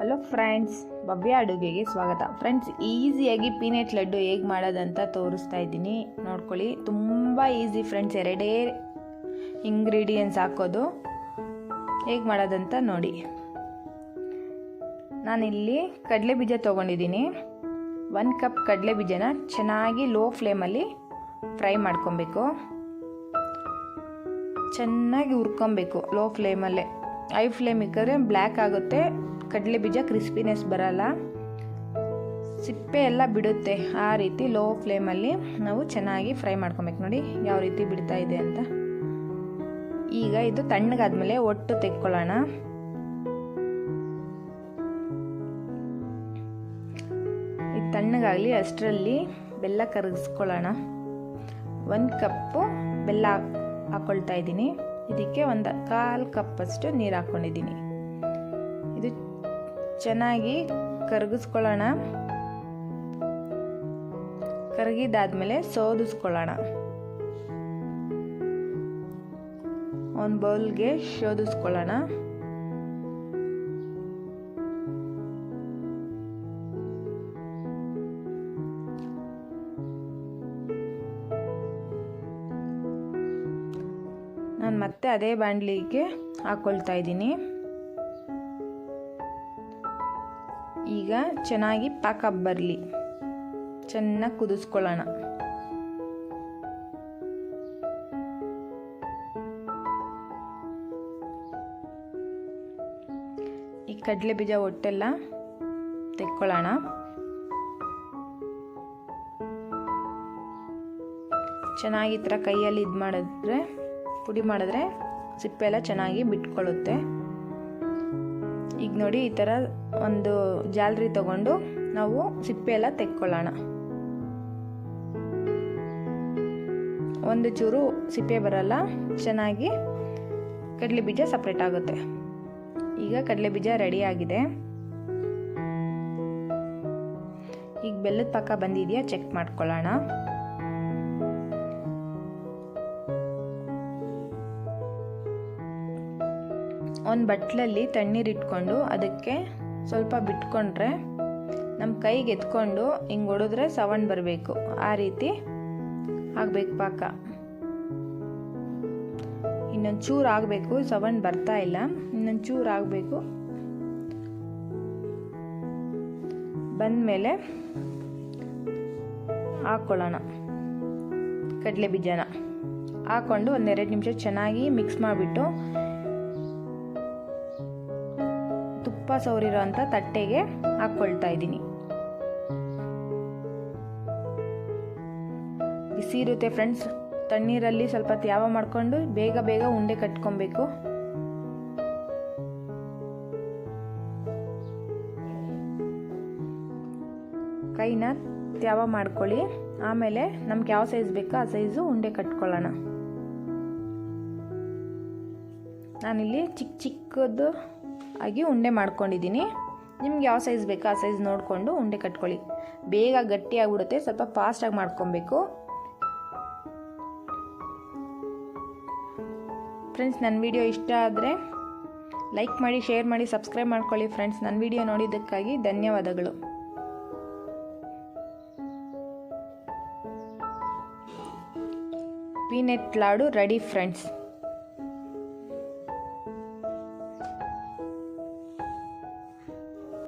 Hello friends, ಭವ್ಯ ಅಡುಗೆಗೆ ಸ್ವಾಗತ. Friends, ಈಸಿಯಾಗಿ ಪೀನಟ್ ಲಡ್ಡು ಹೇಗೆ ಮಾಡೋದಂತ ತೋರಿಸ್ತಾ ಇದ್ದೀನಿ, ನೋಡ್ಕೊಳ್ಳಿ. ತುಂಬ ಈಸಿ ಫ್ರೆಂಡ್ಸ್, ಎರಡೇ ಇಂಗ್ರೀಡಿಯೆಂಟ್ಸ್ ಹಾಕೋದು. ಹೇಗೆ ಮಾಡೋದಂತ ನೋಡಿ. ನಾನಿಲ್ಲಿ ಕಡಲೆ ಬೀಜ ತೊಗೊಂಡಿದ್ದೀನಿ. 1 ಕಪ್ ಕಡಲೆ ಬೀಜನ ಚೆನ್ನಾಗಿ ಲೋ ಫ್ಲೇಮಲ್ಲಿ ಫ್ರೈ ಮಾಡ್ಕೊಬೇಕು. ಚೆನ್ನಾಗಿ ಹುರ್ಕೊಬೇಕು ಲೋ ಫ್ಲೇಮಲ್ಲೇ. ಹೈ ಫ್ಲೇಮ್ ಇಕ್ಕಿದ್ರೆ ಬ್ಲ್ಯಾಕ್ ಆಗುತ್ತೆ, ಕಡಲೆ ಬೀಜ ಕ್ರಿಸ್ಪಿನೆಸ್ ಬರಲ್ಲ, ಸಿಪ್ಪೆ ಎಲ್ಲ ಬಿಡುತ್ತೆ. ಆ ರೀತಿ ಲೋ ಫ್ಲೇಮಲ್ಲಿ ನಾವು ಚೆನ್ನಾಗಿ ಫ್ರೈ ಮಾಡ್ಕೊಬೇಕು. ನೋಡಿ ಯಾವ ರೀತಿ ಬಿಡ್ತಾ ಇದೆ ಅಂತ. ಈಗ ಇದು ತಣ್ಣಗಾದ್ಮೇಲೆ ಒಟ್ಟು ತೆಕ್ಕೊಳ್ಳೋಣ. ಇದು ತಣ್ಣಗಾಗಲಿ ಅಷ್ಟರಲ್ಲಿ ಬೆಲ್ಲ ಕರಗಿಸ್ಕೊಳ್ಳೋಣ. 1 ಕಪ್ಪು ಬೆಲ್ಲ ಹಾಕ್ಕೊಳ್ತಾ ಇದ್ದೀನಿ. ಇದಕ್ಕೆ 1/4 ಕಪ್ಪಷ್ಟು ನೀರು ಹಾಕ್ಕೊಂಡಿದ್ದೀನಿ. ಇದು ಚೆನ್ನಾಗಿ ಕರಗಿಸ್ಕೊಳ್ಳೋಣ. ಕರಗಿದಾದ್ಮೇಲೆ ಸೋದಿಸ್ಕೊಳ್ಳೋಣ. ಒಂದು ಬೌಲ್ಗೆ ಶೋಧಿಸ್ಕೊಳ್ಳೋಣ. ನಾನು ಮತ್ತೆ ಅದೇ ಬಾಣಲಿಗೆ ಹಾಕ್ಕೊಳ್ತಾ ಇದ್ದೀನಿ. ಈಗ ಚೆನ್ನಾಗಿ ಪಾಕ ಬರಲಿ, ಚೆನ್ನಾಗಿ ಕುದಿಸ್ಕೊಳ್ಳೋಣ. ಈ ಕಡಲೆ ಬೀಜ ಒಟ್ಟೆಲ್ಲ ತೆಕ್ಕೊಳ್ಳೋಣ. ಚೆನ್ನಾಗಿ ಈ ಥರ ಕೈಯಲ್ಲಿ ಇದು ಮಾಡಿದ್ರೆ, ಪುಡಿ ಮಾಡಿದ್ರೆ ಸಿಪ್ಪೆ ಎಲ್ಲ ಚೆನ್ನಾಗಿ ಬಿಟ್ಕೊಳ್ಳುತ್ತೆ. ಈಗ ನೋಡಿ, ಈ ಥರ ಒಂದು ಜಾಲರಿ ತಗೊಂಡು ನಾವು ಸಿಪ್ಪೆ ಎಲ್ಲ ತೆಕ್ಕೊಳ್ಳೋಣ. ಒಂದು ಚೂರು ಸಿಪ್ಪೆ ಬರಲ್ಲ, ಚೆನ್ನಾಗಿ ಕಡಲೆ ಬೀಜ ಸಪ್ರೇಟ್ ಆಗುತ್ತೆ. ಈಗ ಕಡಲೆ ಬೀಜ ರೆಡಿ ಆಗಿದೆ. ಈಗ ಬೆಲ್ಲದ ಪಾಕ ಬಂದಿದೆಯಾ ಚೆಕ್ ಮಾಡ್ಕೊಳ್ಳೋಣ. ಒಂದು ಬಟ್ಲಲ್ಲಿ ತಣ್ಣೀರು ಇಟ್ಕೊಂಡು ಅದಕ್ಕೆ ಸ್ವಲ್ಪ ಬಿಟ್ಕೊಂಡ್ರೆ ನಮ್ಮ ಕೈಗೆ ಎತ್ಕೊಂಡು ಹಿಂಗೆ ಹೊಡೆದ್ರೆ ಸೌಂಡ್ ಬರಬೇಕು. ಆ ರೀತಿ ಆಗಬೇಕು ಪಾಕ. ಇನ್ನೊಂದು ಚೂರು ಆಗಬೇಕು, ಸೌಂಡ್ ಬರ್ತಾ ಇಲ್ಲ, ಇನ್ನೊಂದು ಚೂರು ಆಗಬೇಕು. ಬಂದಮೇಲೆ ಹಾಕ್ಕೊಳ್ಳೋಣ ಕಡಲೆ ಬೀಜನ. ಹಾಕ್ಕೊಂಡು 1-2 ನಿಮಿಷ ಚೆನ್ನಾಗಿ ಮಿಕ್ಸ್ ಮಾಡಿಬಿಟ್ಟು ತುಪ್ಪ ಸವರಿರೋ ಅಂಥ ತಟ್ಟೆಗೆ ಹಾಕ್ಕೊಳ್ತಾ ಇದ್ದೀನಿ. ಬಿಸಿ ಇರುತ್ತೆ ಫ್ರೆಂಡ್ಸ್. ತಣ್ಣೀರಲ್ಲಿ ಸ್ವಲ್ಪ ತ್ಯಾವ ಮಾಡಿಕೊಂಡು ಬೇಗ ಬೇಗ ಉಂಡೆ ಕಟ್ಕೊಬೇಕು. ಕೈನ ತ್ಯಾವ ಮಾಡ್ಕೊಳ್ಳಿ. ಆಮೇಲೆ ನಮ್ಗೆ ಯಾವ ಸೈಜ್ ಬೇಕೋ ಆ ಸೈಜು ಉಂಡೆ ಕಟ್ಕೊಳ್ಳೋಣ. ನಾನಿಲ್ಲಿ ಚಿಕ್ಕ ಚಿಕ್ಕದು ಆಗಿ ಉಂಡೆ ಮಾಡ್ಕೊಂಡಿದ್ದೀನಿ. ನಿಮ್ಗೆ ಯಾವ ಸೈಜ್ ಬೇಕೋ ಆ ಸೈಜ್ ನೋಡಿಕೊಂಡು ಉಂಡೆ ಕಟ್ಕೊಳ್ಳಿ. ಬೇಗ ಗಟ್ಟಿಯಾಗ್ಬಿಡುತ್ತೆ, ಸ್ವಲ್ಪ ಫಾಸ್ಟಾಗಿ ಮಾಡ್ಕೊಬೇಕು. ಫ್ರೆಂಡ್ಸ್, ನನ್ನ ವಿಡಿಯೋ ಇಷ್ಟ ಆದರೆ ಲೈಕ್ ಮಾಡಿ, ಶೇರ್ ಮಾಡಿ, ಸಬ್ಸ್ಕ್ರೈಬ್ ಮಾಡ್ಕೊಳ್ಳಿ. ಫ್ರೆಂಡ್ಸ್, ನನ್ನ ವಿಡಿಯೋ ನೋಡಿದ್ದಕ್ಕಾಗಿ ಧನ್ಯವಾದಗಳು. Peanut laddu ready friends.